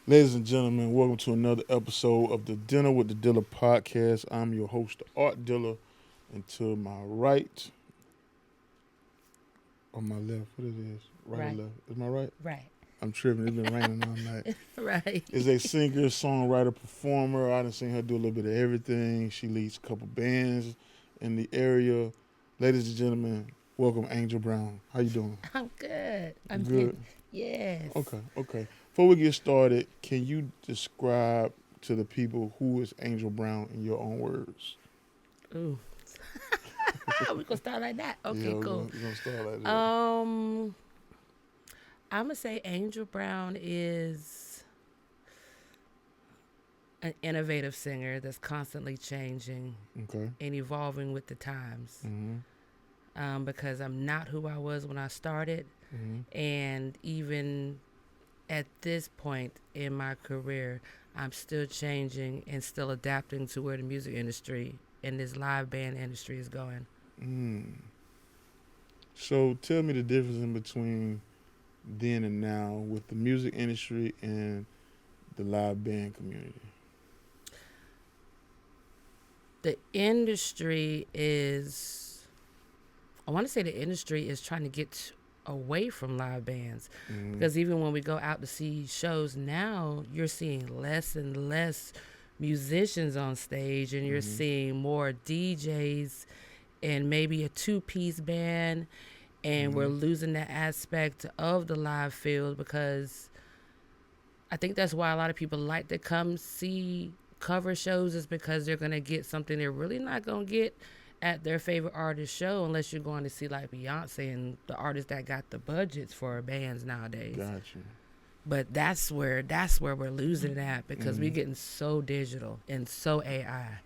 Ladies and gentlemen, welcome to another episode of the Dinner with the Dilla podcast. I'm your host, Art Dilla, and to my right, on my left, what it is? Right or Right, left? Is my right? right, I'm tripping. It's been raining all night. right. Is a singer, songwriter, performer. I done seen her do a little bit of everything. She leads a couple bands in the area. Ladies and gentlemen, welcome Angel Brown. How you doing? I'm good. I'm Good. Yes. Okay. Before we get started, can you describe to the people who is Angel Brown in your own words? Ooh. We gonna start like that. Okay, Yeah, we're cool. gonna start like that. I'm gonna say Angel Brown is an innovative singer that's constantly changing Okay. and evolving with the times. Mm-hmm. Because I'm not who I was when I started, Mm-hmm. and even at this point in my career, I'm still changing and still adapting to where the music industry and this live band industry is going. Mm. So tell me the difference in between then and now with the music industry and the live band community. The industry is, I want to say the industry is trying to get away from live bands, Mm-hmm. because even when we go out to see shows now, you're seeing less and less musicians on stage, and you're Mhm. seeing more DJs and maybe a two-piece band, and we're Mhm. losing that aspect of the live field, because I think that's why a lot of people like to come see cover shows, is because they're going to get something they're really not going to get at their favorite artist show, unless you're going to see like Beyonce and the artists that got the budgets for bands nowadays. Gotcha. But that's where we're losing it at, because we're Mhm. getting so digital and so AI,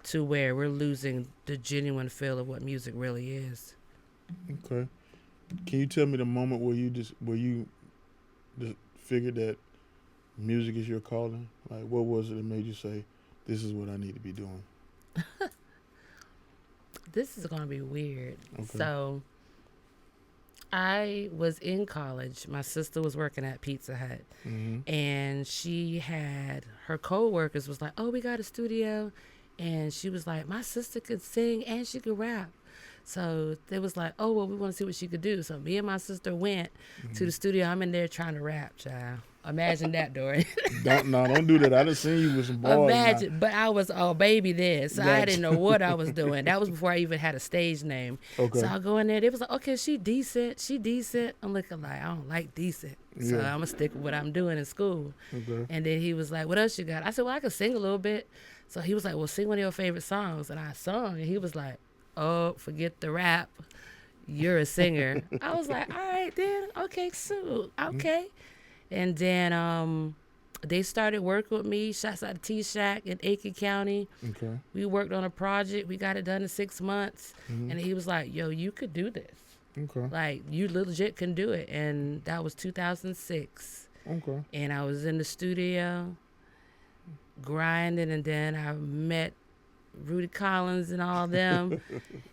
to where we're losing the genuine feel of what music really is. Okay. Can you tell me the moment where you just figured that music is your calling? Like, what was it that made you say, "This is what I need to be doing"? This is going to be weird. Okay. So I was in college. My sister was working at Pizza Hut, Mm-hmm. and she had her co-workers was like, "Oh, we got a studio," and she was like, "My sister could sing and she could rap." So they was like, "Oh, well, we want to see what she could do." So me and my sister went to the studio. I'm in there trying to rap, child. Imagine that, Dory. Don't do that. I done seen you with some bars. Imagine, but I was a baby then, so I Gotcha. didn't know what I was doing. That was before I even had a stage name. Okay. So I go in there. They was like, "Okay, she decent. She decent." I'm looking like, I don't like decent, so Yeah. I'm gonna stick with what I'm doing in school. Okay. And then he was like, "What else you got?" I said, "Well, I can sing a little bit." So he was like, "Well, sing one of your favorite songs," and I sung, and he was like, "Oh, forget the rap. You're a singer." I was like, "All right, then. Okay, so okay." And then they started working with me. Shots out of T-Shack in Aiken County. Okay. We worked on a project. We got it done in 6 months. Mhm. And he was like, "Yo, you could do this. Okay. Like, you legit can do it." And that was 2006. Okay. And I was in the studio grinding. And then I met Rudy Collins and all them.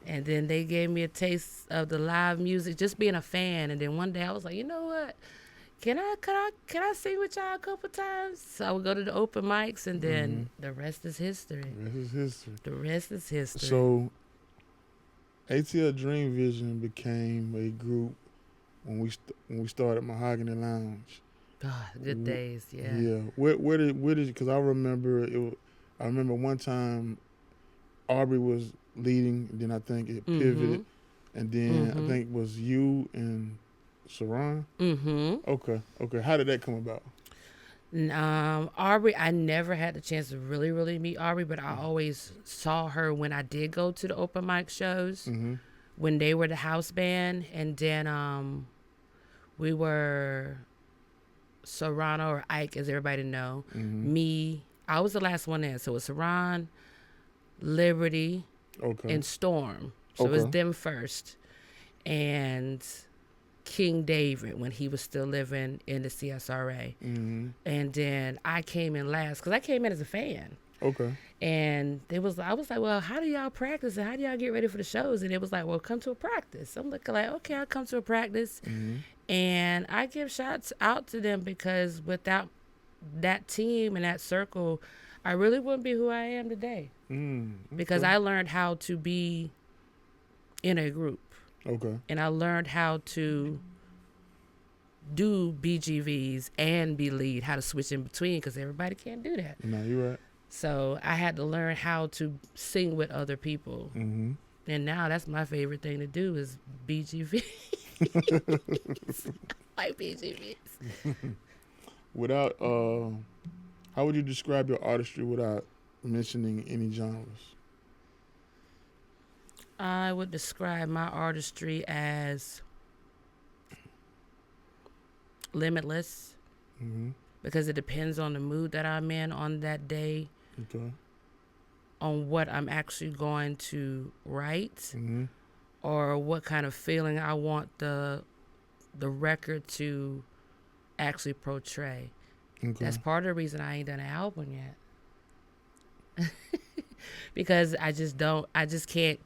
And then they gave me a taste of the live music, just being a fan. And then one day I was like, "You know what? Can I sing with y'all a couple times?" So I would go to the open mics, and then the rest is history. This is history. The rest is history. So, ATL Dream Vision became a group when we started Mahogany Lounge. God, good days, yeah. Yeah. Where did because I remember I remember one time Aubrey was leading, and then I think it pivoted, and then I think it was you and Saran. Okay. How did that come about? Aubrey, I never had the chance to really, really meet Aubrey, but I always saw her when I did go to the open mic shows, Mm-hmm. when they were the house band, and then we were Serrano or Ike, as everybody know. Mm-hmm. Me, I was the last one in, so it was Saran, Liberty, Okay. and Storm. So it was Okay. them first, and King David when he was still living in the CSRA. Mm-hmm. And then I came in last because I came in as a fan. Okay. And I was like, "Well, how do y'all practice and how do y'all get ready for the shows?" And it was like, "Well, come to a practice." I'm looking like, "Okay, I'll come to a practice." Mm-hmm. And I give shots out to them because without that team and that circle, I really wouldn't be who I am today. Okay. Because I learned how to be in a group. Okay. And I learned how to do BGVs and be lead, how to switch in between, because everybody can't do that. No, you're right. So I had to learn how to sing with other people. Mm-hmm. And now that's my favorite thing to do is BGV. Like BGVs. Without, how would you describe your artistry without mentioning any genres? I would describe my artistry as limitless, Mm-hmm. because it depends on the mood that I'm in on that day, Okay. on what I'm actually going to write, Mm-hmm. or what kind of feeling I want the record to actually portray. Okay. That's part of the reason I ain't done an album yet. Because I just can't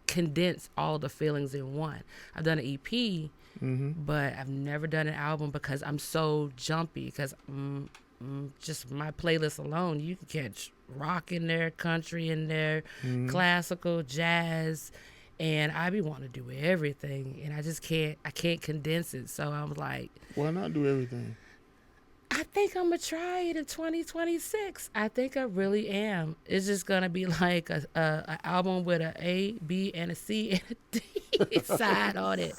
condense all the feelings in one. I've done an EP, Mm-hmm. but I've never done an album because I'm so jumpy. Because just my playlist alone, you can catch rock in there, country in there, Mm-hmm. classical, jazz, and I be wanting to do everything, and I can't condense it. So I'm like, Why not do everything? I think I'm gonna try it in 2026. I think I really am. It's just gonna be like a album with a B, and a C, and a D side on it,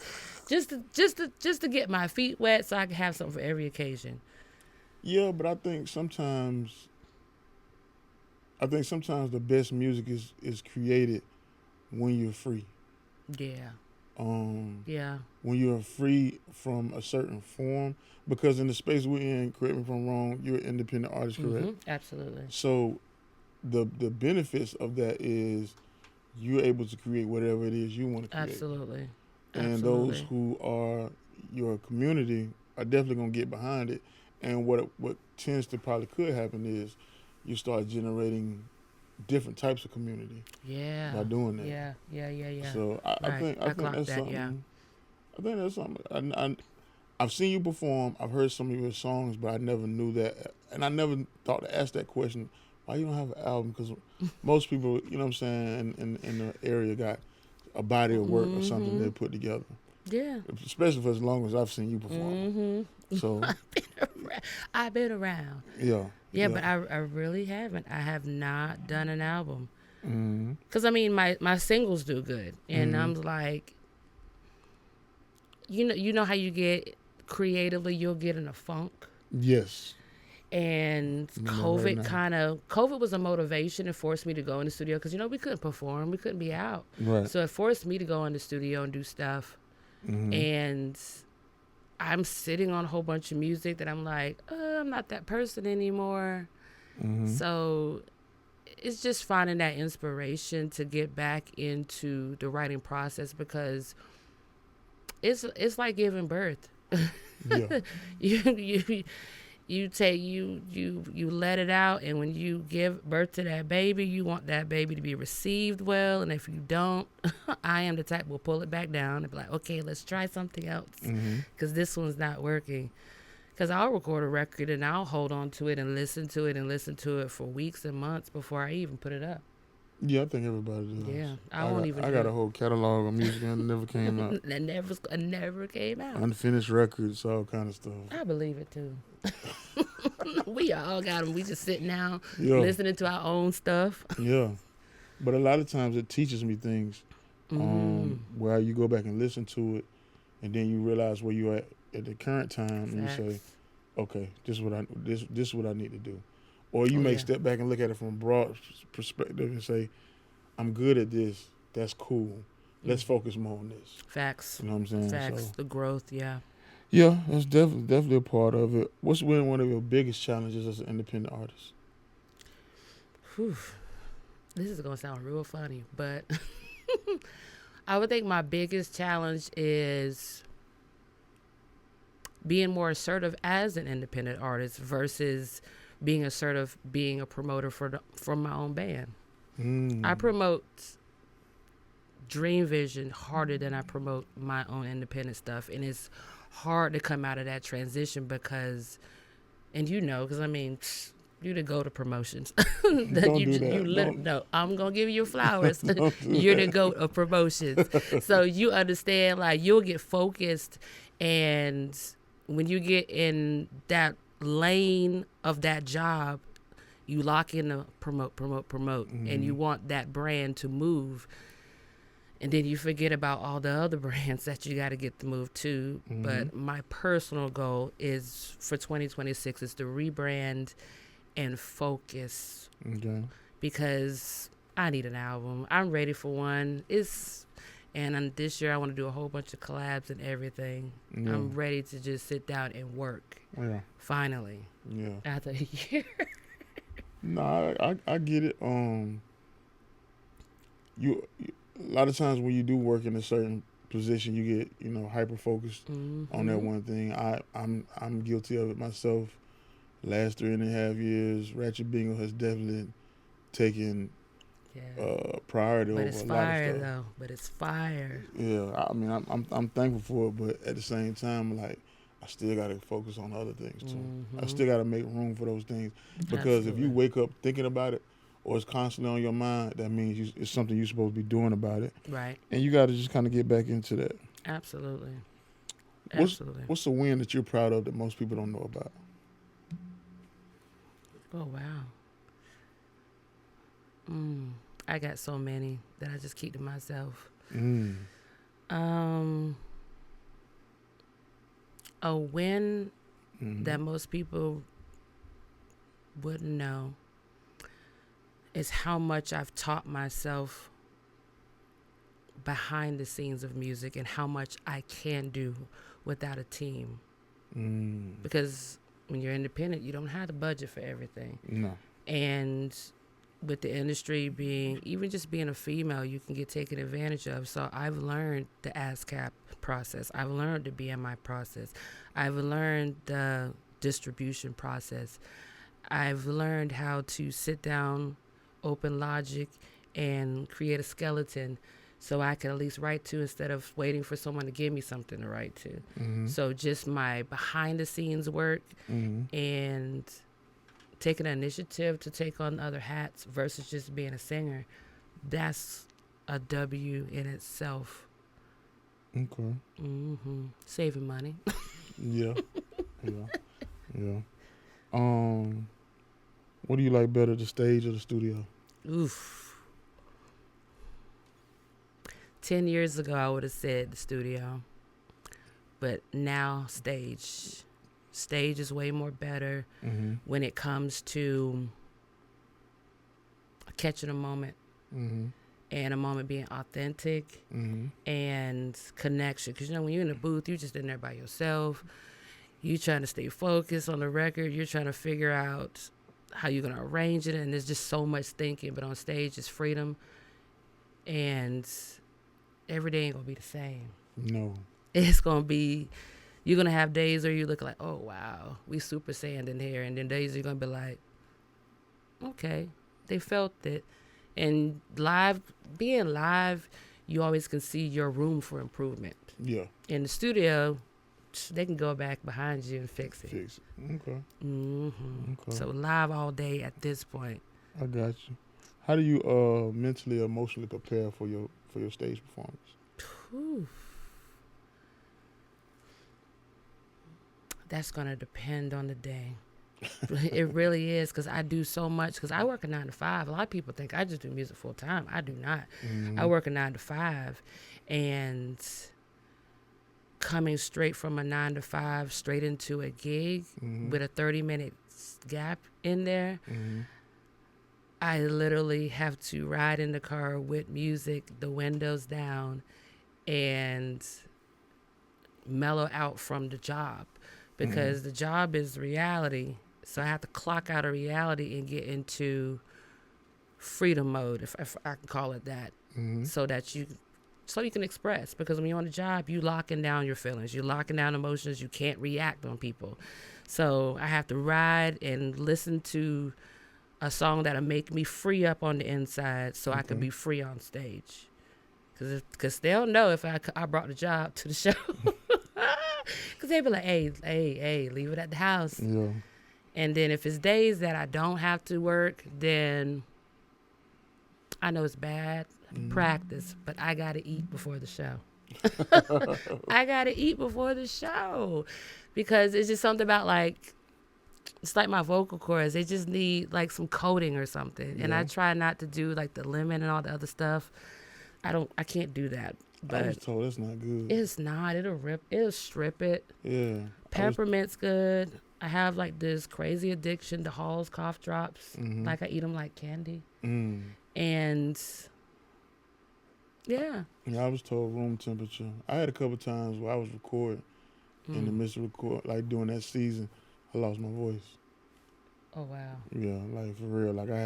just to get my feet wet, so I can have something for every occasion. Yeah, but I think sometimes the best music is created when you're free. Yeah, When yeah, you're free from a certain form, because in the space we're in, correct me if I'm wrong, you're an independent artist, correct? absolutely. So the benefits of that is you're able to create whatever it is you want to create. Absolutely. And those who are your community are definitely gonna get behind it. And what tends to probably could happen is you start generating different types of community Yeah. by doing that. Yeah. So I think that's that, something. yeah. I think that's something. I've seen you perform. I've heard some of your songs, but I never knew that, and I never thought to ask that question. Why you don't have an album? Because most people, you know what I'm saying, in the area got a body of work or something they put together. Yeah. Especially for as long as I've seen you perform. Mm-hmm. So I've been around. Yeah. But I really haven't. I have not done an album. Mm-hmm. Because, I mean, my singles do good. And I'm like, you know how you get creatively, you'll get in a funk. Yes. And COVID was a motivation. It forced me to go in the studio because, we couldn't perform. We couldn't be out. Right. So it forced me to go in the studio and do stuff. Mm-hmm. And I'm sitting on a whole bunch of music that I'm like, I'm not that person anymore. Mm-hmm. So it's just finding that inspiration to get back into the writing process, because it's like giving birth. Yeah. You let it out, and when you give birth to that baby, you want that baby to be received well, and if you don't, I am the type will pull it back down and be like, okay, let's try something else, because this one's not working. Because I'll record a record and I'll hold on to it and listen to it for weeks and months before I even put it up. Yeah, I think everybody does. Yeah, I got a whole catalog of music and it never came out. It never came out. Unfinished records, all kind of stuff. I believe it too. We all got them. We just sitting down, Yeah. listening to our own stuff. Yeah, but a lot of times it teaches me things where you go back and listen to it, and then you realize where you're at the current time, and you say, okay, this is what I need to do. Or you may step back and look at it from a broad perspective and say, I'm good at this. That's cool. Let's focus more on this. Facts. You know what I'm saying? Facts. So, The growth, yeah. yeah, that's definitely a part of it. What's been one of your biggest challenges as an independent artist? Whew. This is going to sound real funny, but I would think my biggest challenge is being more assertive as an independent artist versus being assertive, being a promoter for my own band. I promote Dream Vision harder than I promote my own independent stuff, and it's hard to come out of that transition because and because I mean, you to go to promotions. Don't do that. No, I'm gonna give you your flowers. Don't do You're the that. goat of promotions. So you understand, like, you'll get focused, and when you get in that lane of that job, you lock in to promote, and you want that brand to move. And then you forget about all the other brands that you got to get to move to. But my personal goal is for 2026 is to rebrand and focus. Okay. Because I need an album. I'm ready for one. This year I want to do a whole bunch of collabs and everything. Yeah. I'm ready to just sit down and work. Yeah. Finally. Yeah. After a year. No, I get it. You a lot of times when you do work in a certain position, you get hyper focused on that one thing. I'm guilty of it myself. Last 3.5 years, Ratchet Bingo has definitely taken priority over a lot of stuff. But it's fire though. But it's fire. Yeah, I mean, I'm thankful for it, but at the same time, like, I still got to focus on other things too. I still got to make room for those things, because if you wake up thinking about it, or it's constantly on your mind, that means it's something you're supposed to be doing about it. Right. And you got to just kind of get back into that. Absolutely. What's a win that you're proud of that most people don't know about? Oh, wow. I got so many that I just keep to myself. A win that most people wouldn't know is how much I've taught myself behind the scenes of music and how much I can do without a team. Because when you're independent, you don't have the budget for everything. No. And with the industry being a female, you can get taken advantage of. So I've learned the ASCAP process. I've learned the BMI process. I've learned the distribution process. I've learned how to sit down, open Logic, and create a skeleton so I can at least write to instead of waiting for someone to give me something to write to. So just my behind the scenes work and taking an initiative to take on other hats versus just being a singer, that's a W in itself. Okay. Saving money. Yeah. What do you like better, the stage or the studio? Oof. 10 years ago, I would have said the studio. But now, stage. Stage is way more better when it comes to catching a moment and a moment being authentic and connection. Because, when you're in the booth, you're just in there by yourself. You're trying to stay focused on the record. You're trying to figure out how you're going to arrange it. And there's just so much thinking. But on stage, it's freedom. And every day ain't going to be the same. No. It's going to be... You're going to have days where you look like, oh, wow, we super sand in here. And then days you're going to be like, okay, they felt it. And being live, you always can see your room for improvement. Yeah. In the studio, they can go back behind you and fix it. Okay. Okay. So live all day at this point. I got you. How do you mentally, emotionally prepare for your stage performance? Whew. That's going to depend on the day. It really is, because I do so much. Because I work a 9 to 5. A lot of people think I just do music full time. I do not. I work a 9 to 5. And coming straight from a 9 to 5 straight into a gig with a 30-minute gap in there, I literally have to ride in the car with music, the windows down, and mellow out from the job. Because the job is reality. So I have to clock out of reality and get into freedom mode, if I can call it that, so you can express. Because when you're on the job, you locking down your feelings. You're locking down emotions. You can't react on people. So I have to ride and listen to a song that'll make me free up on the inside so I can be free on stage. Because they'll know if I brought the job to the show. Because they be like, hey, leave it at the house. Yeah. And then if it's days that I don't have to work, then I know it's bad practice, but I got to eat before the show. I got to eat before the show because it's just something about like, it's like my vocal cords. They just need like some coating or something. And I try not to do like the lemon and all the other stuff. I can't do that. But I was told that's not good. It's not. It'll strip it. Yeah. Peppermint's good. I have like this crazy addiction to Hall's cough drops. Like I eat them like candy. And yeah, I was told room temperature. I had a couple times where I was recording in the midst of record, like during that season, I lost my voice. Oh wow. Yeah, like for real. Like I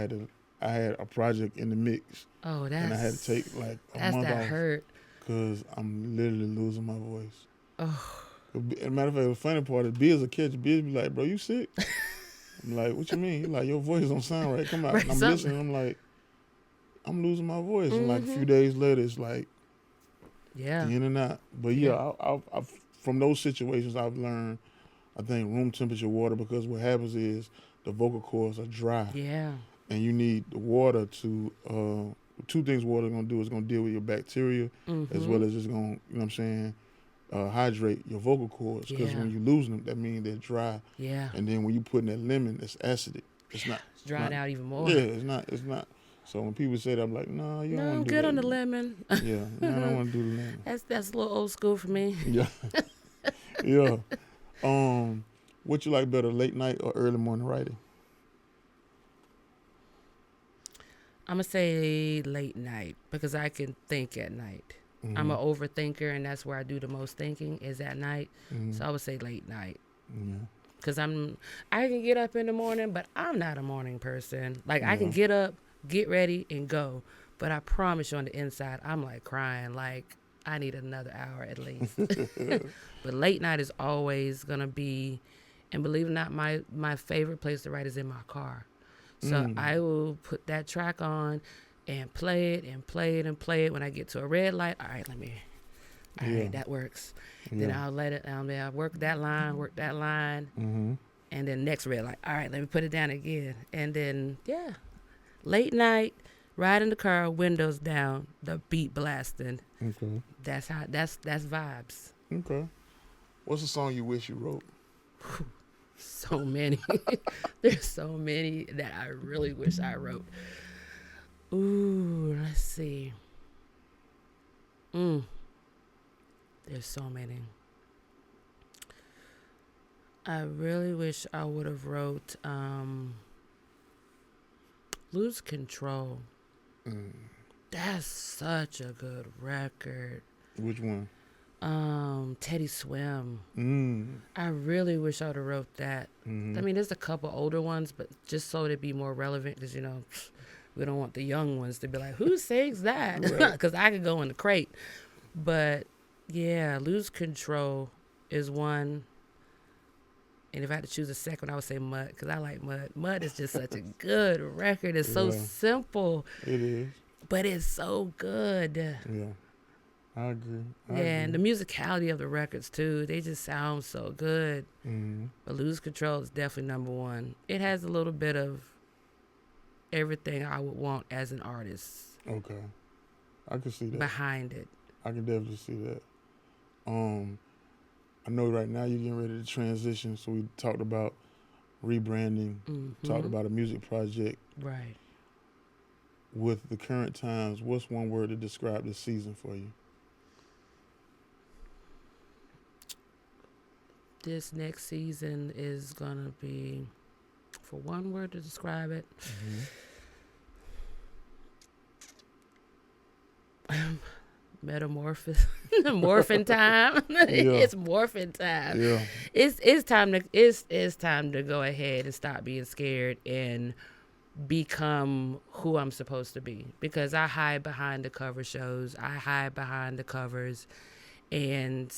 had a project in the mix. Oh, and I had to take like a month off. Hurt. Cause I'm literally losing my voice. Oh. As a matter of fact, the funny part is Biz will catch. Biz be like, "Bro, you sick?" I'm like, "What you mean?" He like, "Your voice don't sound right. Come out." Right, and I'm listening. I'm like, I'm losing my voice. And like a few days later, it's like, in and out. But yeah, I from those situations, I've learned, I think, room temperature water, because what happens is the vocal cords are dry. Yeah. And you need the water to, two things water going to do is going to deal with your bacteria, as well as it's going to, you know what I'm saying, hydrate your vocal cords. Because when you lose them, that means they're dry. Yeah. And then when you put in that lemon, it's acidic. It's not. It's drying out even more. Yeah, it's not. So when people say that, I'm like, no, you don't want to do that. I'm good on the lemon. Yeah, no, I don't want to do the lemon. That's a little old school for me. Yeah. Yeah. What you like better, late night or early morning writing? I'm going to say late night because I can think at night. I'm an overthinker, and that's where I do the most thinking is at night. So I would say late night. Yeah. Because I can get up in the morning, but I'm not a morning person. Like, I can get up, get ready, and go. But I promise you on the inside, I'm like crying. Like, I need another hour at least. But late night is always going to be, and believe it or not, my favorite place to write is in my car. So I will put that track on and play it and play it and play it. When I get to a red light, all right, that works. Then I'll let it, I'll work that line, and then next red light, all right, let me put it down again. And then, late night, ride in the car, windows down, the beat blasting. Okay. That's vibes. Okay. What's a song you wish you wrote? So many. There's so many that I really wish I wrote. Ooh, let's see. There's so many. I really wish I would have wrote Lose Control. That's such a good record. Which one? Teddy Swim. I really wish I would have wrote that. I mean, there's a couple older ones, but just so it'd be more relevant, because we don't want the young ones to be like, who sings that? Because I could go in the crate. But yeah, Lose Control is one. And if I had to choose a second, I would say Mud, because I like Mud. Mud is just such a good record. It's so simple. It is. But it's so good. Yeah. I agree. And the musicality of the records, too. They just sound so good. But Lose Control is definitely number one. It has a little bit of everything I would want as an artist. Okay. I can see that. Behind it. I can definitely see that. I know right now you're getting ready to transition, so we talked about rebranding, talked about a music project. Right. With the current times, what's one word to describe this season for you? This next season is going to be, for one word to describe it, metamorphosis. Morphin time. It's morphin time. Yeah. It's time to go ahead and stop being scared and become who I'm supposed to be, because I hide behind the cover shows. I hide behind the covers, and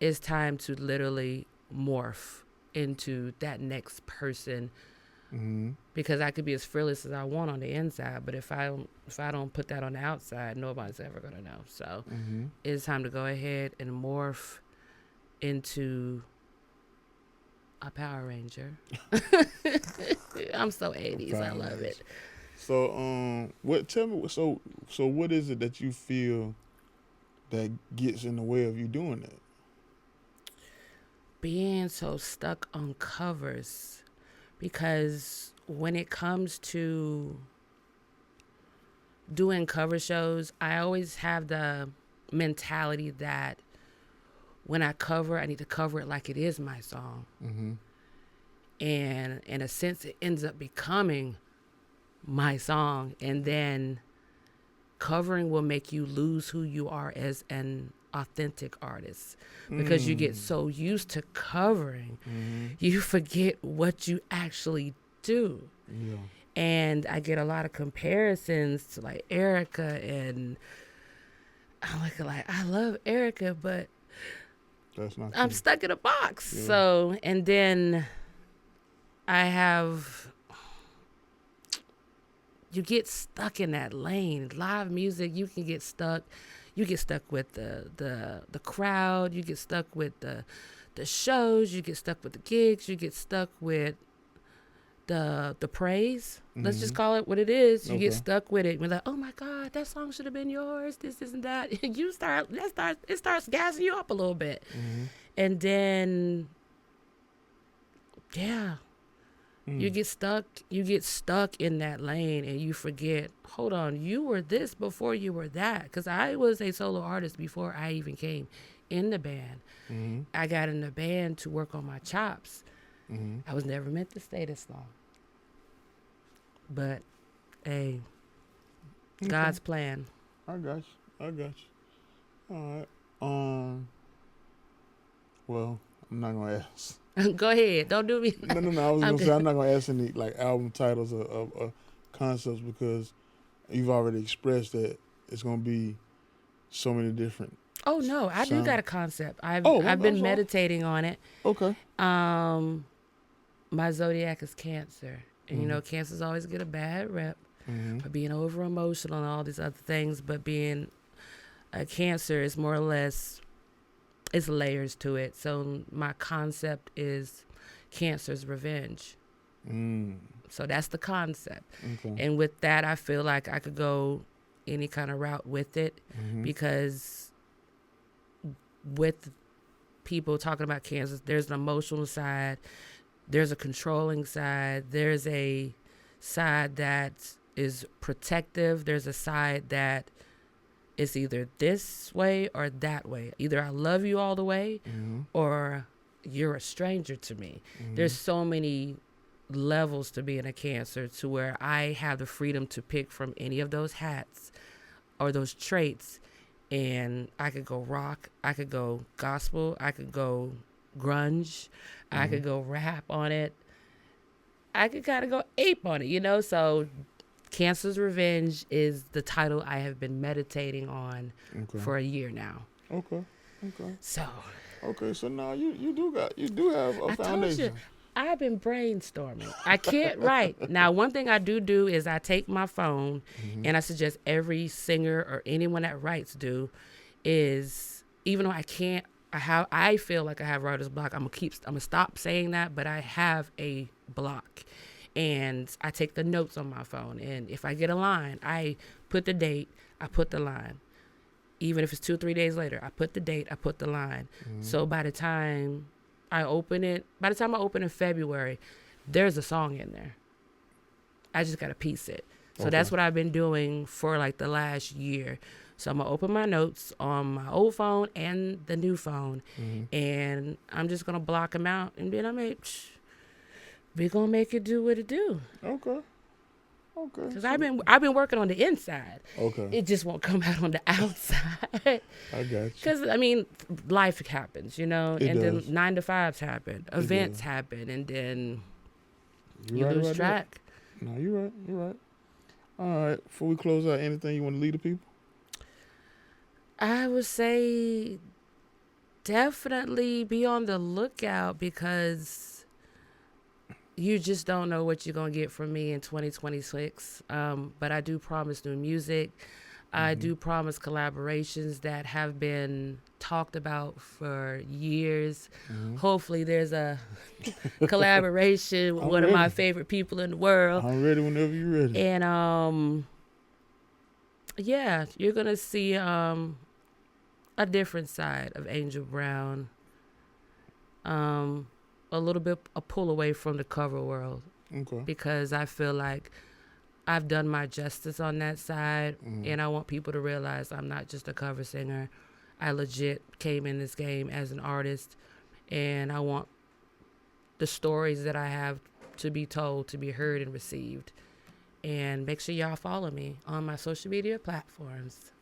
it's time to literally morph into that next person. Because I could be as fearless as I want on the inside, but if I don't put that on the outside, nobody's ever gonna know. So it's time to go ahead and morph into A Power Ranger. I'm so 80s. I love it. So, what? Tell me. So what is it that you feel that gets in the way of you doing that? Being so stuck on covers, because when it comes to doing cover shows, I always have the mentality that when I cover, I need to cover it like it is my song. Mm-hmm. And in a sense, it ends up becoming my song. And then covering will make you lose who you are as an authentic artist, because you get so used to covering, you forget what you actually do. Yeah. And I get a lot of comparisons to like Erica, and I'm like I love Erica, but That's not I'm true. stuck in a box. Yeah. So, and then you get stuck in that lane. Live music, you can get stuck. You get stuck with the crowd. You get stuck with the shows. You get stuck with the gigs. You get stuck with the praise. Let's just call it what it is. You get stuck with it. You're like, oh my God, that song should have been yours. This isn't that. It starts gassing you up a little bit. And then, yeah, you get stuck in that lane, and you forget, hold on, you were this before you were that. Because I was a solo artist before I even came in the band. I got in the band to work on my chops. I was never meant to stay this long. But, hey, God's plan. I got you. All right. Well, I'm not gonna ask. Go ahead. Don't do me. No. I was gonna say I'm not gonna ask any like album titles or concepts, because you've already expressed that it's gonna be so many different. Oh no, I do got a concept. I've been meditating on it. Okay. My zodiac is Cancer, and you know, Cancers always get a bad rep for being over emotional and all these other things. But being a Cancer is more or less, it's layers to it. So my concept is Cancer's revenge. So that's the concept. Okay. And with that, I feel like I could go any kind of route with it, because with people talking about Cancer, there's an emotional side, there's a controlling side, there's a side that is protective, there's a side that is either this way or that way. Either I love you all the way or you're a stranger to me. There's so many levels to being a Cancer, to where I have the freedom to pick from any of those hats or those traits. And I could go rock, I could go gospel, I could go grunge, I could go rap on it. I could kind of go ape on it, you know? So Cancer's Revenge is the title I have been meditating on for a year now. Okay. So Now you do have a foundation. I've been brainstorming. I can't write. Now, one thing I do is I take my phone, and I suggest every singer or anyone that writes do, is, even though I feel like I have writer's block, I'm gonna stop saying that, but I have a block. And I take the notes on my phone, and if I get a line, I put the date, I put the line. Even if it's 2 or 3 days later, I put the date, I put the line. So by the time I open in February, there's a song in there. I just got to piece it. So that's what I've been doing for like the last year. So I'm going to open my notes on my old phone and the new phone, and I'm just going to block them out, and then we're going to make it do what it do. Okay. Because I've been working on the inside. Okay. It just won't come out on the outside. I got you. Because, I mean, life happens, you know, and then 9 to 5s happen, events happen, and then you lose track. No, you're right. All right. Before we close out, anything you want to leave the people? I would say definitely be on the lookout, because you just don't know what you're going to get from me in 2026. But I do promise new music. I do promise collaborations that have been talked about for years. Hopefully there's a collaboration with one of my favorite people in the world. I'm ready whenever you're ready. And yeah, you're gonna see a different side of Angel Brown. A little bit a pull away from the cover world. Okay. Because I feel like I've done my justice on that side, and I want people to realize I'm not just a cover singer. I legit came in this game as an artist, and I want the stories that I have to be told, to be heard and received. And make sure y'all follow me on my social media platforms.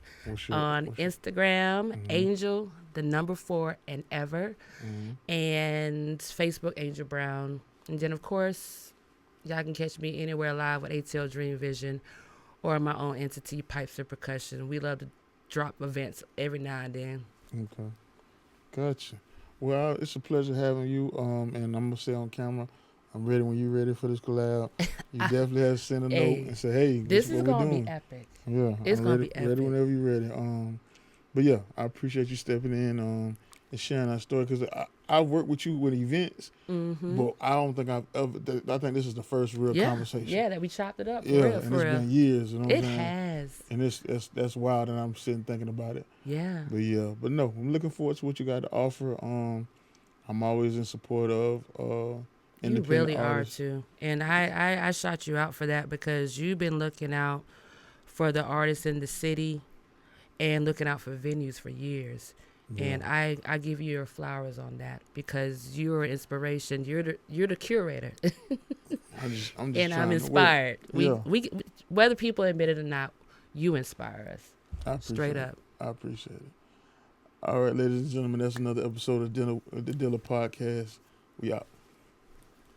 On Instagram, Angel, 4 and ever, and Facebook, Angel Brown. And then, of course, y'all can catch me anywhere live with ATL Dream Vision or my own entity, Pipes and Percussion. We love to drop events every now and then. Okay. Gotcha. Well, it's a pleasure having you. And I'm going to say on camera, I'm ready when you're ready for this collab. You definitely have to send a note and say, hey, this is going to be epic. Yeah. It's going to be epic. Ready whenever you're ready. But yeah, I appreciate you stepping in and sharing our story, because I've worked with you with events, but I don't think I've ever. I think this is the first real conversation. Yeah, that we chopped it up. For real, and it's been years. You know it has, and that's wild. And I'm sitting thinking about it. Yeah. But no, I'm looking forward to what you got to offer. I'm always in support of independent You really artists. are too, and I shot you out for that because you've been looking out for the artists in the city, and looking out for venues for years. Yeah. And I give you your flowers on that because you're an inspiration. You're the curator. I'm just and I'm inspired. We whether people admit it or not, you inspire us. Straight up. I appreciate it. All right, ladies and gentlemen, that's another episode of the Dilla Podcast. We out.